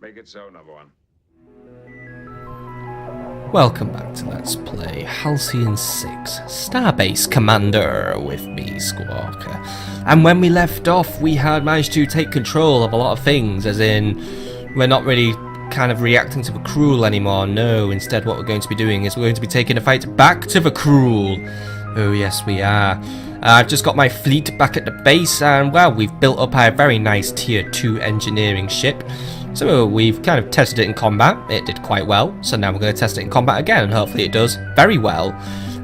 Make it so, number one. Welcome back to Let's Play Halcyon 6 Starbase Commander with me, Squawker. And when we left off, we had managed to take control of a lot of things, as in, we're not really kind of reacting to the Chruul anymore. No, instead what we're going to be doing is we're going to be taking a fight back to the Chruul. Oh yes, we are. I've just got my fleet back at the base, and well, we've built up a very nice tier 2 engineering ship. So we've kind of tested it in combat. It did quite well, so now we're going to test it in combat again, and hopefully it does very well.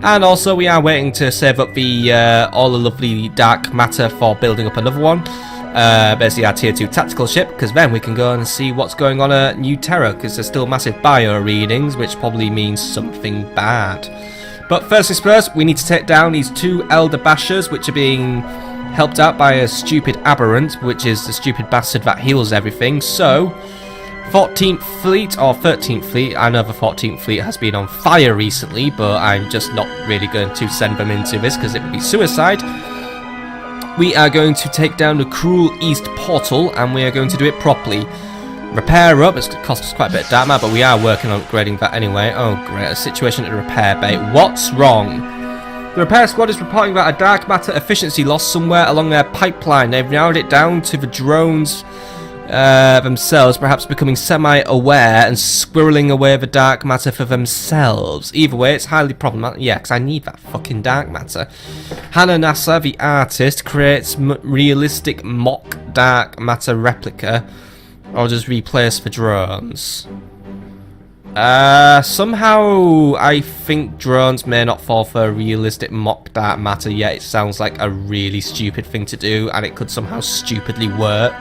And also we are waiting to save up the all the lovely dark matter for building up another one. Basically our tier 2 tactical ship, because then we can go and see what's going on at New Terra, because there's still massive bio readings, which probably means something bad. But first things first, we need to take down these 2 Elder Bashers, which are being helped out by a stupid aberrant, which is the stupid bastard that heals everything. So 14th Fleet, or 13th Fleet, I know the 14th Fleet has been on fire recently, but I'm just not really going to send them into this because it would be suicide. We are going to take down the Chruul East Portal, and we are going to do it properly. Repair up, it's going to cost us quite a bit of dark matter, but we are working on upgrading that anyway. Oh great, a situation at the repair bay. What's wrong? The repair squad is reporting about a dark matter efficiency loss somewhere along their pipeline. They've narrowed it down to the drones themselves, perhaps becoming semi-aware and squirreling away the dark matter for themselves. Either way, it's highly problematic. Yeah, because I need that fucking dark matter. Hannah Nasser, the artist, creates realistic mock dark matter replica. Or just replace the drones. Somehow I think drones may not fall for realistic mock dark matter yet. It sounds like a really stupid thing to do, and it could somehow stupidly work.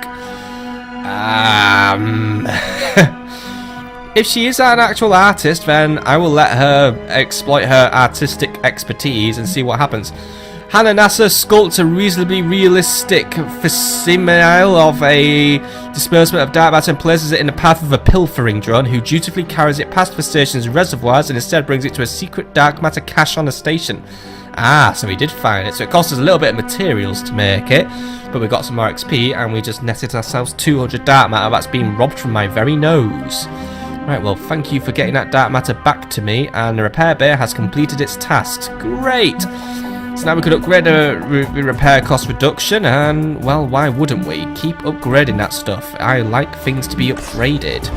If she is an actual artist, then I will let her exploit her artistic expertise and see what happens. Hannah Nasser sculpts a reasonably realistic facsimile of a disbursement of dark matter and places it in the path of a pilfering drone who dutifully carries it past the station's reservoirs and instead brings it to a secret dark matter cache on the station. Ah, so we did find it. So it cost us a little bit of materials to make it, but we got some more XP and we just netted ourselves 200 dark matter that's been robbed from my very nose. Right, well, thank you for getting that dark matter back to me, and the repair bay has completed its task. Great! So now we could upgrade the repair cost reduction, and, well, why wouldn't we? Keep upgrading that stuff. I like things to be upgraded.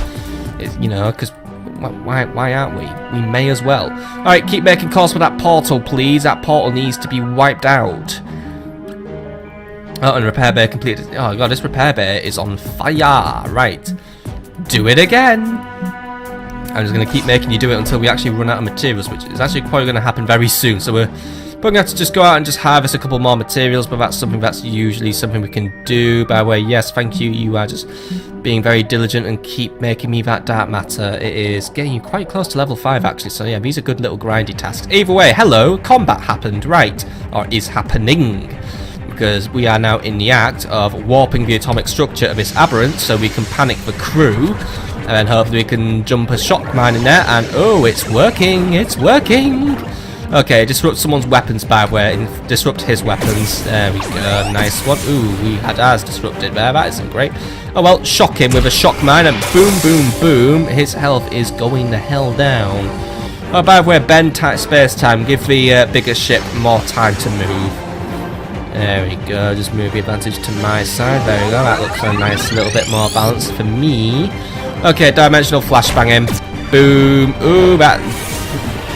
You know, because why aren't we? We may as well. Alright, keep making calls for that portal, please. That portal needs to be wiped out. Oh, and repair bay completed. Oh, God, this repair bay is on fire. Right. Do it again. I'm just going to keep making you do it until we actually run out of materials, which is actually probably going to happen very soon. So we're going to have to just go out and just harvest a couple more materials, but that's something that's usually something we can do. By the way, yes, thank you. You are just being very diligent and keep making me that dark matter. It is getting you quite close to level 5, actually. So yeah, these are good little grindy tasks. Either way, hello, combat happened, right? Or is happening. Because we are now in the act of warping the atomic structure of this aberrant so we can panic the crew. And then hopefully we can jump a shock mine in there, and oh, it's working, it's working! Okay, disrupt someone's weapons, by the way, disrupt his weapons. There we go, nice one. Ooh, we had ours disrupted there, that isn't great. Oh well, shock him with a shock mine, and boom, boom, boom, his health is going the hell down. Oh, by the way, bend tight space time, give the bigger ship more time to move. There we go, just move the advantage to my side, there we go, that looks a nice little bit more balanced for me. Okay, dimensional flashbang him. Boom. Ooh, that...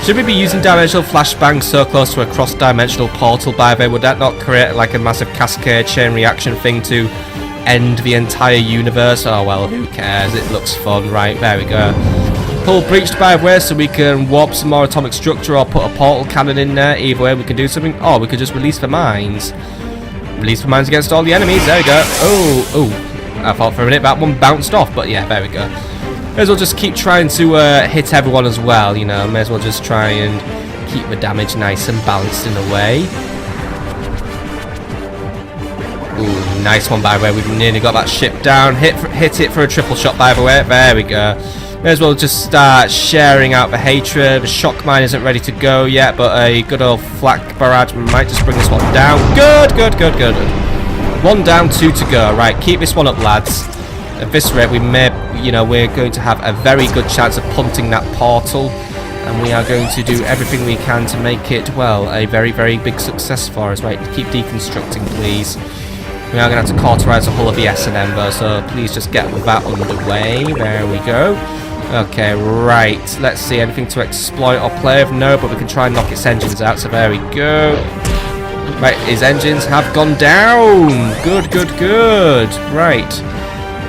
Should we be using dimensional flashbang so close to a cross-dimensional portal, by the way? Would that not create like a massive cascade chain reaction thing to end the entire universe? Oh well, who cares? It looks fun. Right, there we go. Hull breached, by the way, so we can warp some more atomic structure or put a portal cannon in there. Either way, we can do something. Or we could just release the mines. Release the mines against all the enemies. There we go. Oh, oh. I thought for a minute that one bounced off, but yeah, there we go. May as well just keep trying to hit everyone as well, you know. May as well just try and keep the damage nice and balanced in a way. Ooh, nice one, by the way. We've nearly got that ship down. Hit it for a triple shot, by the way. There we go. May as well just start sharing out the hatred. The shock mine isn't ready to go yet, but a good old flak barrage might just bring this one down. Good, good, good, good. 1 down, 2 to go. Right, keep this one up, lads. At this rate, we may, you know, we're going to have a very good chance of punting that portal, and we are going to do everything we can to make it, well, a very, very big success for us. Right, keep deconstructing, please. We are going to have to cauterize the hull of the S&M, though, so please just get that underway. There we go. Okay, right. Let's see, anything to exploit or play with? No, but we can try and knock its engines out, so there we go. Right, his engines have gone down. Good, good, good. Right.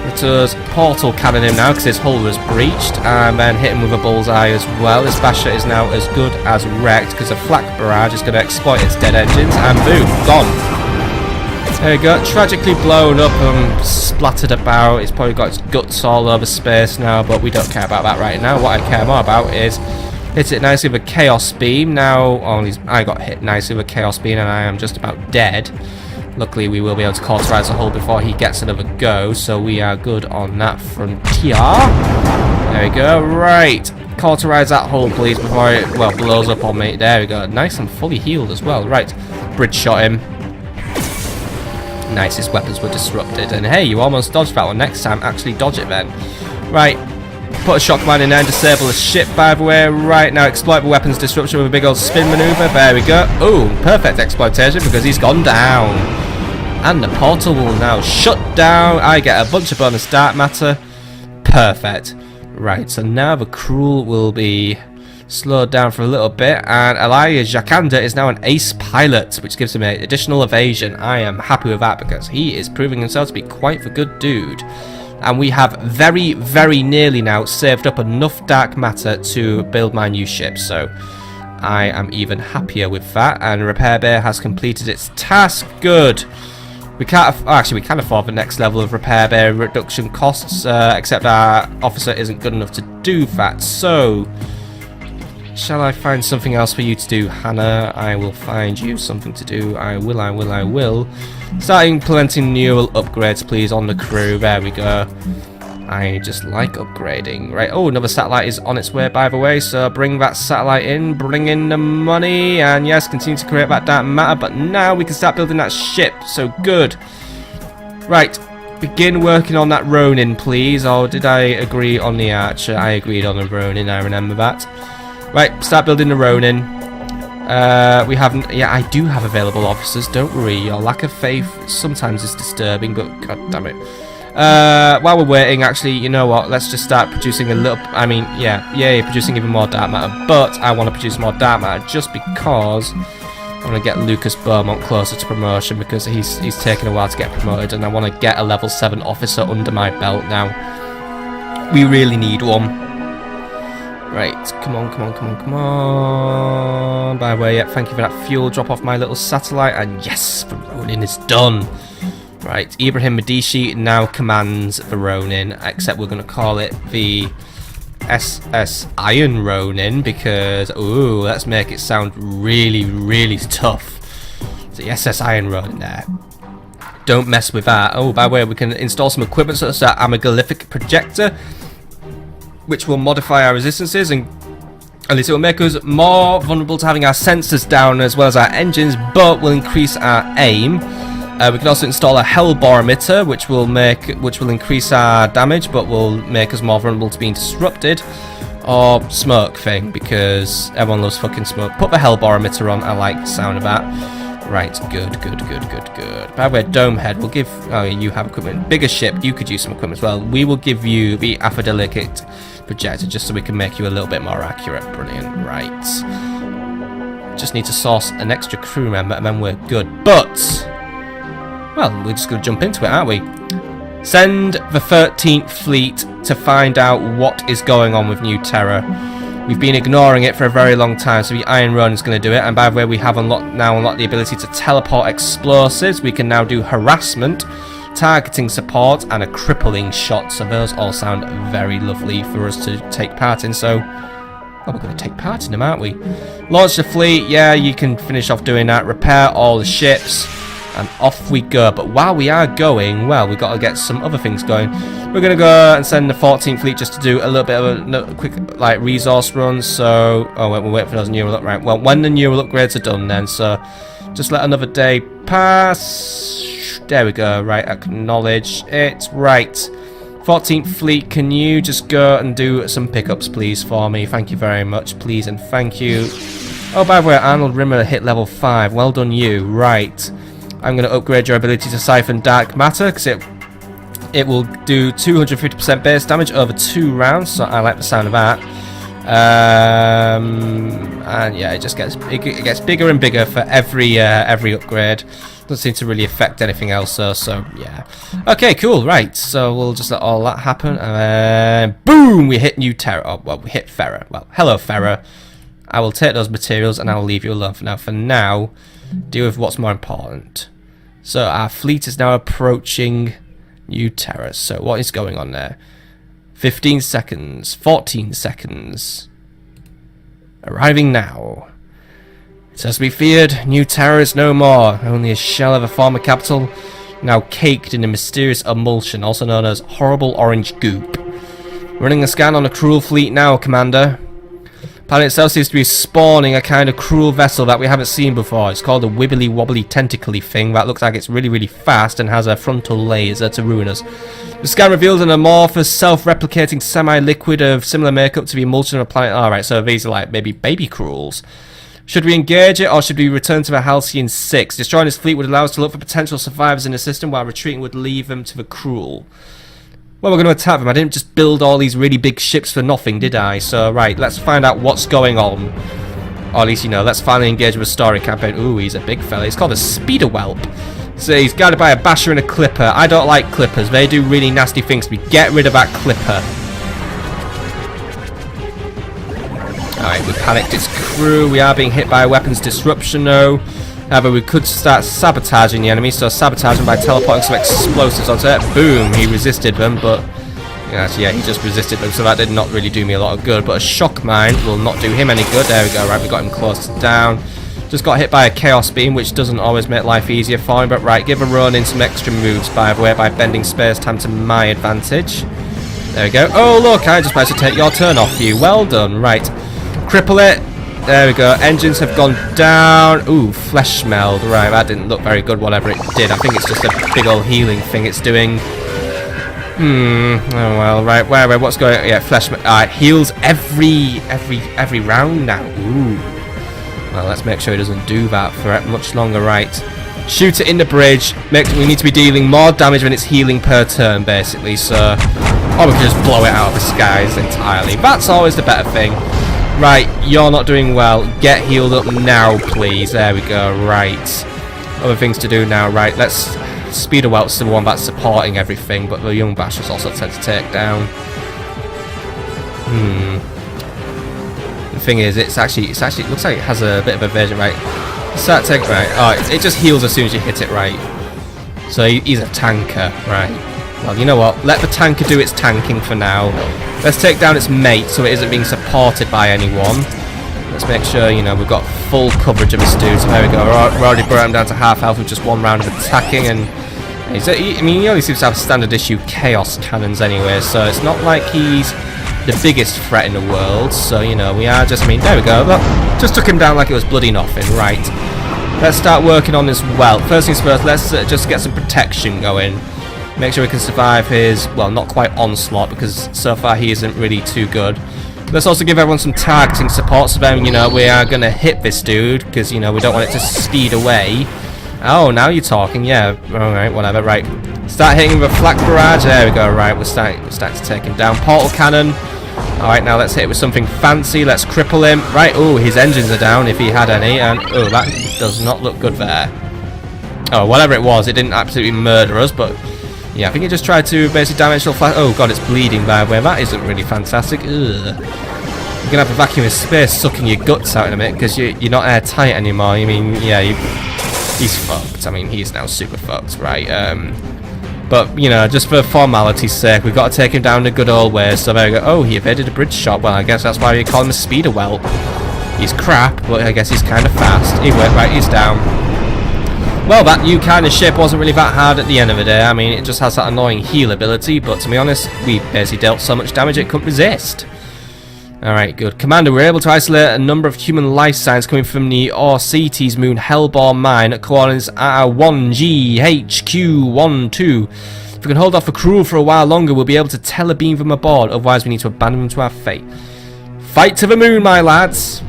Let us portal cannon him now, because his hull was breached, and then hit him with a bullseye as well. His basher is now as good as wrecked, because a flak barrage is going to exploit its dead engines, and boom, gone. There we go, tragically blown up and splattered about. It's probably got its guts all over space now, but we don't care about that right now. What I care more about is hit it nicely with a chaos beam. Now, I got hit nicely with a chaos beam and I am just about dead. Luckily, we will be able to cauterize the hull before he gets another go, so we are good on that frontier. There we go, right. Cauterize that hull, please, before it, well, blows up on me. There we go, nice and fully healed as well. Right, bridge shot him. Nice, his weapons were disrupted. And hey, you almost dodged that one. Next time, actually dodge it then. Right, put a shock mine in there and disable the ship, by the way. Right, now exploit the weapons disruption with a big old spin maneuver. There we go. Oh, perfect exploitation because he's gone down. And the portal will now shut down. I get a bunch of bonus dark matter. Perfect. Right, so now the Chruul will be slowed down for a little bit, and Elias Jakanda is now an ace pilot, which gives him an additional evasion. I am happy with that because he is proving himself to be quite the good dude. And we have very, very nearly now saved up enough dark matter to build my new ship, so I am even happier with that. And Repair Bay has completed its task. Good. We can't, actually we can afford the next level of Repair Bay reduction costs, except our officer isn't good enough to do that, so shall I find something else for you to do, Hannah? I will find you something to do. I will. Start implementing neural upgrades, please, on the crew. There we go. I just like upgrading. Right, oh, another satellite is on its way, by the way, so bring that satellite in, bring in the money, and yes, continue to create that dark matter, but now we can start building that ship, so good. Right, begin working on that Ronin, please, or did I agree on the Archer? I agreed on the Ronin, I remember that. Right, start building the Ronin. We haven't... Yeah, I do have available officers, don't worry. Your lack of faith sometimes is disturbing, but god damn it. While we're waiting, actually, you know what? Let's just start producing a little... I mean, yeah, yay, producing even more dark matter. But I want to produce more dark matter just because I want to get Lucas Beaumont closer to promotion, because he's taken a while to get promoted, and I want to get a level 7 officer under my belt now. We really need one. Right, come on. By the way, yeah, thank you for that fuel drop off my little satellite, and yes, the Ronin is done. Right, Ibrahim Medici now commands the Ronin, except we're going to call it the SS Iron Ronin, because, ooh, let's make it sound really, really tough. The SS Iron Ronin there. Don't mess with that. Oh, by the way, we can install some equipment such as our amygdalific projector, which will modify our resistances, and at least it will make us more vulnerable to having our sensors down as well as our engines, but will increase our aim. We can also install a hell barometer, which will increase our damage, but will make us more vulnerable to being disrupted. Or smoke thing, because everyone loves fucking smoke. Put the hell barometer on. I like the sound of that. Right, good. By the way, Dome Head, we'll give... Oh, you have equipment. Bigger ship, you could use some equipment as well. We will give you the Aphodelicate projector, just so we can make you a little bit more accurate. Brilliant, right. Just need to source an extra crew member, and then we're good. But, well, we're just going to jump into it, aren't we? Send the 13th Fleet to find out what is going on with New Terra. We've been ignoring it for a very long time, so the Iron Ronin is going to do it. And by the way, we have now unlocked the ability to teleport explosives. We can now do harassment, targeting support, and a crippling shot. So those all sound very lovely for us to take part in. So, well, we're going to take part in them, aren't we? Launch the fleet. Yeah, you can finish off doing that. Repair all the ships. And off we go. But while we are going, well, we've got to get some other things going. We're going to go and send the 14th Fleet just to do a little bit of a quick, like, resource run. So, oh, wait, we'll wait for those neural upgrades. Right, well, when the neural upgrades are done then, so just let another day pass. There we go. Right, acknowledge it. Right. 14th Fleet, can you just go and do some pickups, please, for me? Thank you very much, please, and thank you. Oh, by the way, Arnold Rimmer hit level 5. Well done, you. Right. I'm going to upgrade your ability to siphon dark matter, because it will do 250% base damage over 2 rounds, so I like the sound of that. And yeah, it gets bigger and bigger for every upgrade. Doesn't seem to really affect anything else, so yeah. Okay, cool, right, so we'll just let all that happen, and boom, we hit new Terra. Oh, well, we hit Terra. Well, hello, Terra. I will take those materials and I will leave you alone for now. For now, deal with what's more important. So our fleet is now approaching new Terra. So what is going on there? 15 seconds, 14 seconds. Arriving now. So as we feared, New Terra is no more, only a shell of a former capital, now caked in a mysterious emulsion, also known as horrible orange goop. Running a scan on a Chruul fleet now, Commander. Planet itself seems to be spawning a kind of Chruul vessel that we haven't seen before. It's called a wibbly wobbly tentacly thing that looks like it's really, really fast and has a frontal laser to ruin us. The scan reveals an amorphous, self-replicating semi-liquid of similar makeup to the emulsion of a planet. Alright, so these are like maybe baby Chruuls. Should we engage it, or should we return to the Halcyon 6? Destroying this fleet would allow us to look for potential survivors in the system, while retreating would leave them to the Chruul. Well, we're going to attack them. I didn't just build all these really big ships for nothing, did I? So, right, let's find out what's going on. Or at least, you know, let's finally engage with a story campaign. Ooh, he's a big fella. He's called a speeder whelp. So he's guided by a basher and a clipper. I don't like clippers. They do really nasty things to me. Get rid of that clipper. Alright, we panicked its crew. We are being hit by a weapons disruption though. However, we could start sabotaging the enemy, so sabotage them by teleporting some explosives onto it. Boom, he resisted them, but yeah, he just resisted them, so that did not really do me a lot of good. But a shock mine will not do him any good. There we go, right, we got him close down. Just got hit by a chaos beam, which doesn't always make life easier for him, but right, give a run in some extra moves, by the way, by bending space-time to my advantage. There we go. Oh, look, I just managed to take your turn off you. Well done, right. Cripple it. There we go. Engines have gone down. Ooh, flesh meld. Right, that didn't look very good, whatever it did. I think it's just a big old healing thing it's doing. Oh well, right, what's going on? Yeah, flesh meld. Alright, heals every round now. Ooh. Well, let's make sure it doesn't do that for much longer, right. Shoot it in the bridge. We need to be dealing more damage when it's healing per turn, basically, so... Or we can just blow it out of the skies entirely. That's always the better thing. Right, you're not doing well. Get healed up now, please. There we go, right. Other things to do now, right. Let's... Speeder Welt's the one that's supporting everything, but the young bashers also tend to take down. The thing is, it looks like it has a bit of evasion, right. Start taking, right. Oh, it just heals as soon as you hit it, right. So he's a tanker, right. Well, you know what? Let the tanker do its tanking for now. Let's take down its mate so it isn't being supported by anyone. Let's make sure, you know, we've got full coverage of this dude. So there we go. We're already brought him down to half health with just one round of attacking. And I mean, he only seems to have standard issue chaos cannons anyway. So it's not like he's the biggest threat in the world. So, you know, we are just, I mean, there we go. Look, just took him down like it was bloody nothing. Right. Let's start working on this welt. First things first, let's just get some protection going. Make sure we can survive his, well, not quite onslaught, because so far he isn't really too good. Let's also give everyone some targeting support, so then, you know, we are going to hit this dude, because, you know, we don't want it to speed away. Oh, now you're talking, yeah. Alright, whatever, right. Start hitting with a flak barrage. There we go, right, we're starting to take him down. Portal cannon. Alright, now let's hit it with something fancy. Let's cripple him. Right, oh, his engines are down, if he had any, and, oh, that does not look good there. Oh, whatever it was, it didn't absolutely murder us, but... yeah, I think it just tried to basically damage the flash. Oh god, it's bleeding by the way. That isn't really fantastic. Ugh. You're gonna have a vacuum of space sucking your guts out in a minute because you're not airtight anymore. I mean, yeah, he's fucked. I mean, he's now super fucked, right? But you know, just for formality's sake, we've got to take him down the good old way. So there we go. Oh, he evaded a bridge shot. Well, I guess that's why we call him a speeder whelp. He's crap, but I guess he's kind of fast. Anyway, right, he's down. Well, that new kind of ship wasn't really that hard at the end of the day. I mean, it just has that annoying heal ability, but to be honest, we basically dealt so much damage it couldn't resist. Alright, good. Commander, we're able to isolate a number of human life signs coming from the Orcites moon Hellbore mine at coordinates R1GHQ12. If we can hold off for Chruul for a while longer, we'll be able to telebeam them aboard. Otherwise, we need to abandon them to our fate. Fight to the moon, my lads.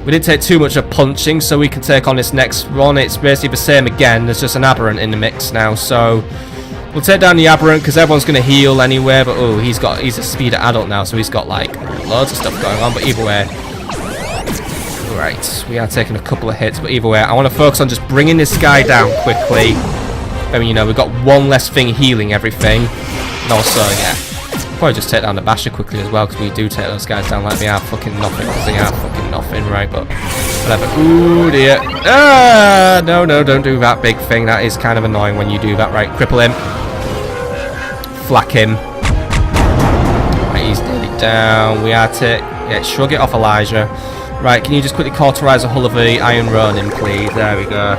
We didn't take too much of punching, so we can take on this next one. It's basically the same again. There's just an aberrant in the mix now, so we'll take down the aberrant because everyone's going to heal anyway. But oh, he's a speeder adult now, so he's got like loads of stuff going on. But either way, right, we are taking a couple of hits. But either way, I want to focus on just bringing this guy down quickly. I mean, you know, we've got one less thing healing everything. And also, yeah, probably just take down the Basher quickly as well, because we do take those guys down like they are fucking nothing. Because they are fucking nothing, right? But whatever. Ooh, dear. Ah, no, don't do that big thing. That is kind of annoying when you do that, right? Cripple him. Flack him. Right, he's nearly down. We are yeah, shrug it off, Elijah. Right, can you just quickly cauterize the hull of the Iron Ronin, please? There we go.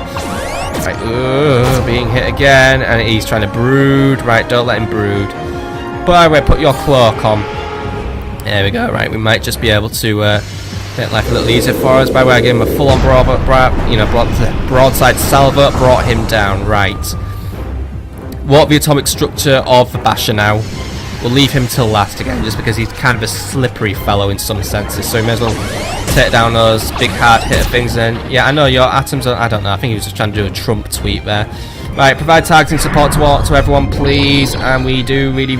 Right, ooh, being hit again, and he's trying to brood. Right, don't let him brood. By the way, put your cloak on. There we go. Right, we might just be able to make life a little easier for us. By the way, I gave him a full-on broadside salvo, brought him down. Right. What the atomic structure of the Basher now? We'll leave him till last again, just because he's kind of a slippery fellow in some senses. So we may as well take down those big hard hitter things. And yeah, I know your atoms are, I don't know, I think he was just trying to do a Trump tweet there. Right, provide targeting support to everyone, please. And we do really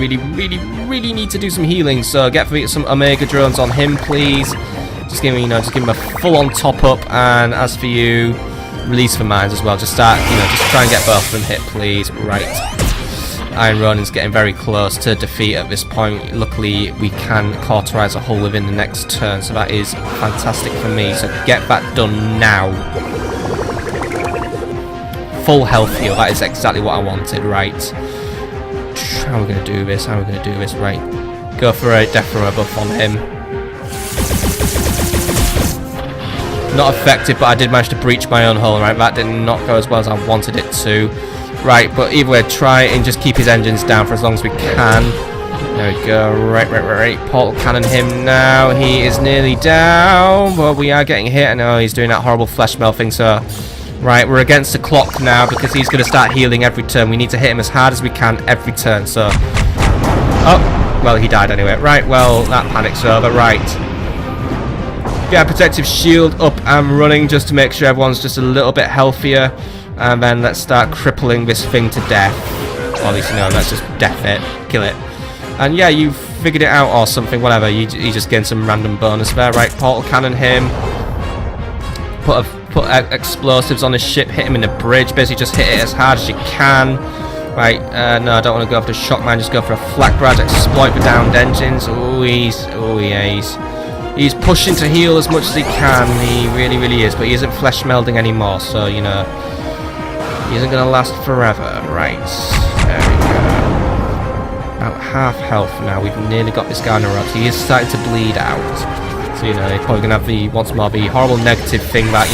need to do some healing. So get some Omega drones on him, please. Just give him, just give him a full-on top up. And as for you, release for mines as well. Just start, just try and get both of them hit, please. Right. Iron Ronin's getting very close to defeat at this point. Luckily, we can cauterize a hull within the next turn, so that is fantastic for me. So get that done now. Full health heal, that is exactly what I wanted, right. How are we going to do this? Right. Go for a Death Row buff on him. Not effective, but I did manage to breach my own hull, right. That did not go as well as I wanted it to. Right, but either way, try and just keep his engines down for as long as we can. There we go. Right. Portal cannon him now. He is nearly down, but we are getting hit. I know he's doing that horrible flesh melt thing, so... Right, we're against the clock now because he's going to start healing every turn. We need to hit him as hard as we can every turn, so... Oh, well, he died anyway. Right, well, that panic's over. Right. Get a protective shield up and running just to make sure everyone's just a little bit healthier. And then let's start crippling this thing to death. Or at least, let's just death it. Kill it. And yeah, you figured it out or something, whatever. You just gain some random bonus there. Right, portal cannon him. Put explosives on his ship, hit him in the bridge. Basically just hit it as hard as you can. Right, no, I don't want to go for the shock mine. Just go for a flak barrage, exploit the downed engines. He's pushing to heal as much as he can. He really is. But he isn't flesh melding anymore, so, he isn't going to last forever. Right, there we go. About half health now. We've nearly got this guy on the ropes. He is starting to bleed out. So, he's probably going to have once more the horrible negative thing that,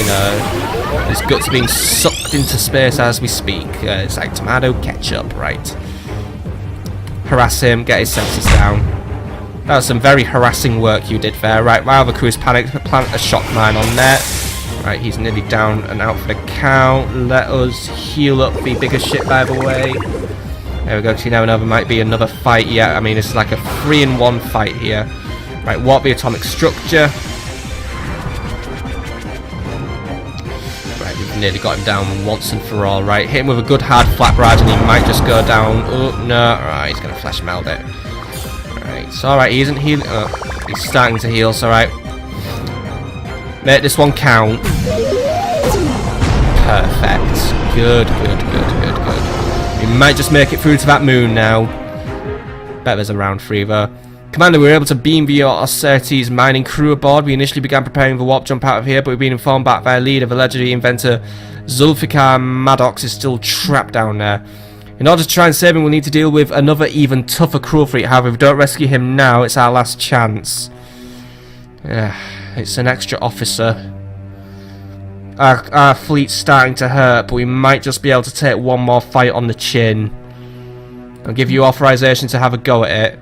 his guts being sucked into space as we speak. It's like tomato ketchup, right. Harass him, get his senses down. That was some very harassing work you did there. Right, while the crew's panicked, plant a shock mine on there. Right, he's nearly down and out for the count. Let us heal up the bigger ship, by the way. There we go, because you never know, there might be another fight yet. I mean, this is like a 3-in-1 fight here. Right, warp the atomic structure. Right, we've nearly got him down once and for all. Right, hit him with a good hard flat barrage and he might just go down. Oh, no. Alright, he's going to flash meld it. Alright, it's alright, he isn't healing. Oh, he's starting to heal, it's alright. Make this one count. Perfect. Good. We might just make it through to that moon now. Bet there's a round 3 though. Commander, we were able to beam the Ossetes mining crew aboard. We initially began preparing the warp jump out of here, but we've been informed back by a lead of allegedly inventor Zulfikar Maddox is still trapped down there. In order to try and save him, we'll need to deal with another even tougher Chruul fleet. However, if we don't rescue him now, it's our last chance. It's an extra officer. Our fleet's starting to hurt, but we might just be able to take one more fight on the chin. I'll give you authorization to have a go at it.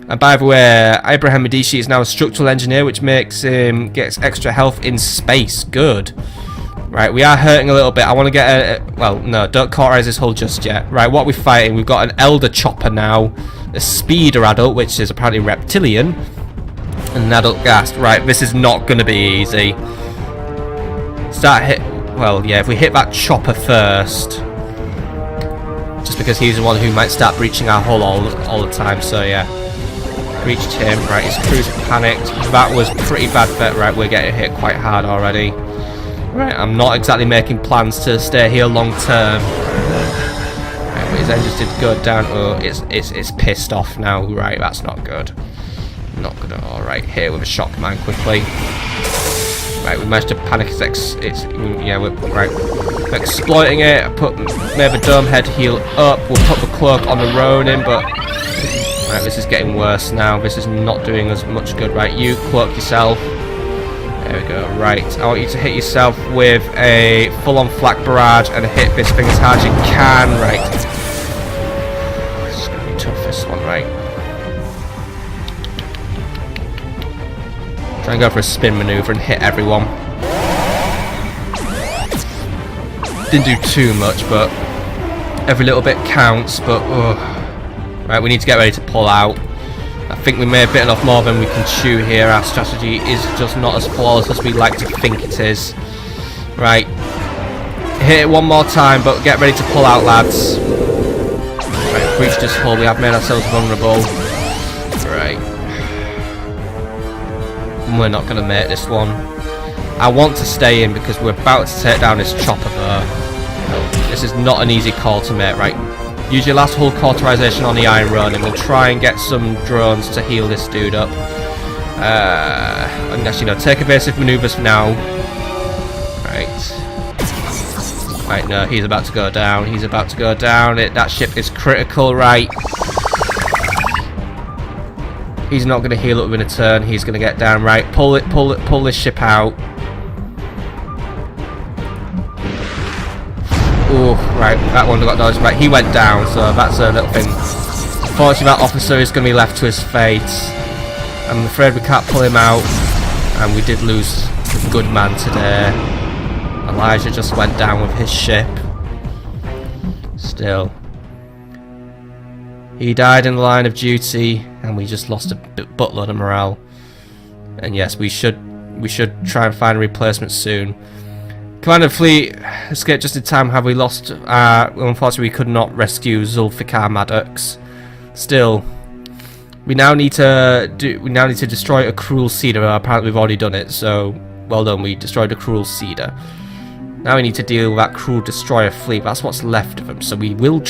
And by the way, Ibrahim Medici is now a structural engineer, which makes him gets extra health in space. Good. Right, we are hurting a little bit. I want to get a... Well, no, don't cauterize this hull just yet. Right, what are we fighting? We've got an Elder Chopper now. A Speeder Adult, which is apparently reptilian. And an Adult Ghast. Right, this is not going to be easy. Start hit... Well, yeah, if we hit that Chopper first... Just because he's the one who might start breaching our hull all the time, so yeah. Breached him. Right, his crew's panicked. That was pretty bad bet. Right, we're getting hit quite hard already. Right, I'm not exactly making plans to stay here long term. Right, but his engines did go down. Oh, it's pissed off now. Right, that's not good. Not gonna. All right, hit it with a shock mine quickly. Right, we managed to panic yeah, we're exploiting it. I put maybe Dome Head heal up. We'll put the cloak on the Ronin, but right, this is getting worse now. This is not doing us much good. Right, you cloak yourself. There we go. Right, I want you to hit yourself with a full-on flak barrage and hit this thing as hard as you can. Right, it's gonna be tough, this one. Right. Try and go for a spin maneuver and hit everyone. Didn't do too much, but every little bit counts. But right, we need to get ready to pull out. I think we may have bitten off more than we can chew here. Our strategy is just not as flawless as we like to think it is. Right, hit it one more time, but get ready to pull out, lads. Right, breached this hull. We have made ourselves vulnerable. Right. We're not going to make this one. I want to stay in because we're about to take down this chopper though. This is not an easy call to make. Right, use your last hull cauterization on the Iron Run and we'll try and get some drones to heal this dude up. And actually, no, take evasive maneuvers for now. Right. Right, no, he's about to go down. He's about to go down. That ship is critical, right? He's not going to heal up within a turn. He's going to get down. Right, pull this ship out. Oh, right, that one got dodged. Right, he went down, so that's a little thing. Unfortunately, that officer is going to be left to his fate. I'm afraid we can't pull him out. And we did lose a good man today. Elijah just went down with his ship. Still. He died in the line of duty, and we just lost a buttload of morale. And yes, we should try and find a replacement soon. Commander Fleet escaped just in time. Have we lost? Unfortunately, we could not rescue Zulfikar Maddox. Still, we now need to destroy a Chruul Cedar. Apparently, we've already done it. So well done. We destroyed a Chruul Cedar. Now we need to deal with that Chruul destroyer fleet. That's what's left of them. So we will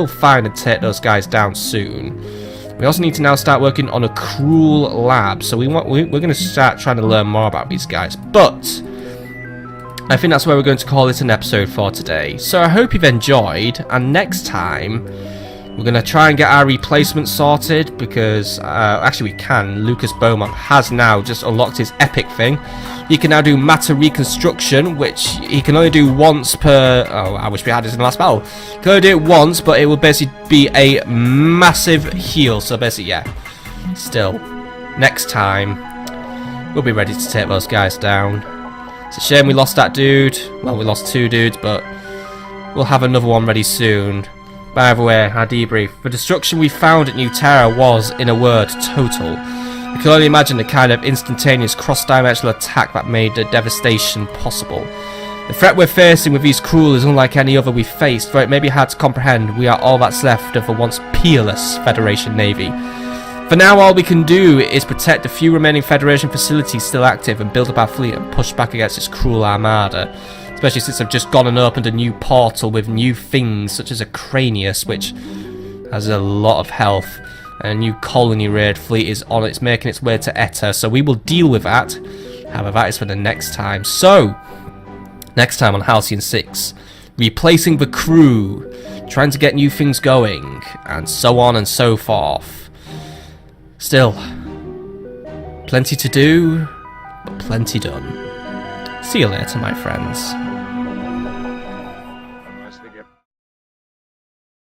find and take those guys down soon. We also need to now start working on a Chruul lab. So we're going to start trying to learn more about these guys. But I think that's where we're going to call it an episode for today. So I hope you've enjoyed. And next time, we're going to try and get our replacement sorted. Because, actually we can. Lucas Beaumont has now just unlocked his epic thing. He can now do matter reconstruction, which he can only do once per... Oh, I wish we had this in the last battle. He can only do it once, but it will basically be a massive heal. So basically, yeah. Still, next time, we'll be ready to take those guys down. It's a shame we lost that dude. Well, we lost two dudes, but we'll have another one ready soon. By the way, our debrief. The destruction we found at New Terra was, in a word, total. You can only imagine the kind of instantaneous cross-dimensional attack that made the devastation possible. The threat we're facing with these Chruul is unlike any other we've faced, though it may be hard to comprehend. We are all that's left of a once peerless Federation Navy. For now, all we can do is protect the few remaining Federation facilities still active and build up our fleet and push back against this Chruul armada. Especially since I've just gone and opened a new portal with new things, such as a Cranius, which has a lot of health. A new colony raid fleet is on. It's making its way to Etta, so we will deal with that. However, that is for the next time. So, next time on Halcyon 6, replacing the crew, trying to get new things going, and so on and so forth. Still, plenty to do, but plenty done. See you later, my friends.